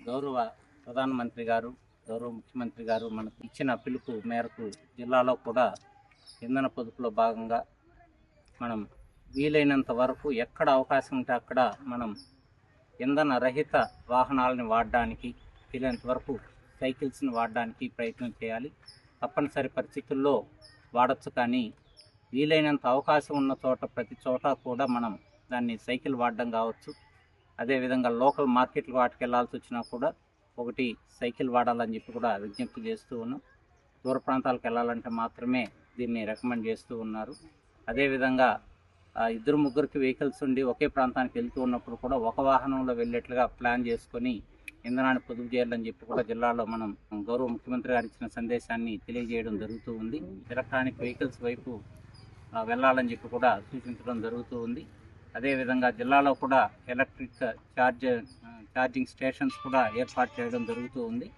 గౌరవ ప్రధానమంత్రి గారు, గౌరవ ముఖ్యమంత్రి గారు మనకు ఇచ్చిన పిలుపు మేరకు జిల్లాలో కూడా ఇంధన పొదుపులో భాగంగా మనం వీలైనంత వరకు ఎక్కడ అవకాశం ఉంటే అక్కడ మనం ఇంధన రహిత వాహనాలను వాడడానికి, వీలైనంత వరకు సైకిల్స్ని వాడడానికి ప్రయత్నం చేయాలి. తప్పనిసరి పరిస్థితుల్లో వాడచ్చు, కానీ వీలైనంత అవకాశం ఉన్న చోట ప్రతి చోట కూడా మనం దాన్ని సైకిల్ వాడడం కావచ్చు. అదేవిధంగా లోకల్ మార్కెట్లు వాటికి వెళ్ళాల్సి వచ్చినా కూడా ఒకటి సైకిల్ వాడాలని చెప్పి కూడా విజ్ఞప్తి చేస్తూ ఉన్నాం. దూర ప్రాంతాలకు వెళ్ళాలంటే మాత్రమే దీన్ని రికమెండ్ చేస్తూ ఉన్నారు. అదేవిధంగా ఇద్దరు ముగ్గురికి వెహికల్స్ ఉండి ఒకే ప్రాంతానికి వెళ్తూ ఉన్నప్పుడు కూడా ఒక వాహనంలో వెళ్ళేట్లుగా ప్లాన్ చేసుకొని ఇంధనాన్ని పొదుపు చేయాలని చెప్పి కూడా జిల్లాలో మనం గౌరవ ముఖ్యమంత్రి గారు ఇచ్చిన సందేశాన్ని తెలియజేయడం జరుగుతూ ఉంది. ఎలక్ట్రానిక్ వెహికల్స్ వైపు వెళ్ళాలని చెప్పి కూడా సూచించడం జరుగుతూ ఉంది. అదేవిధంగా జిల్లాలో కూడా ఎలక్ట్రిక్ ఛార్జింగ్ స్టేషన్స్ కూడా ఏర్పాటు చేయడం జరుగుతూ ఉంది.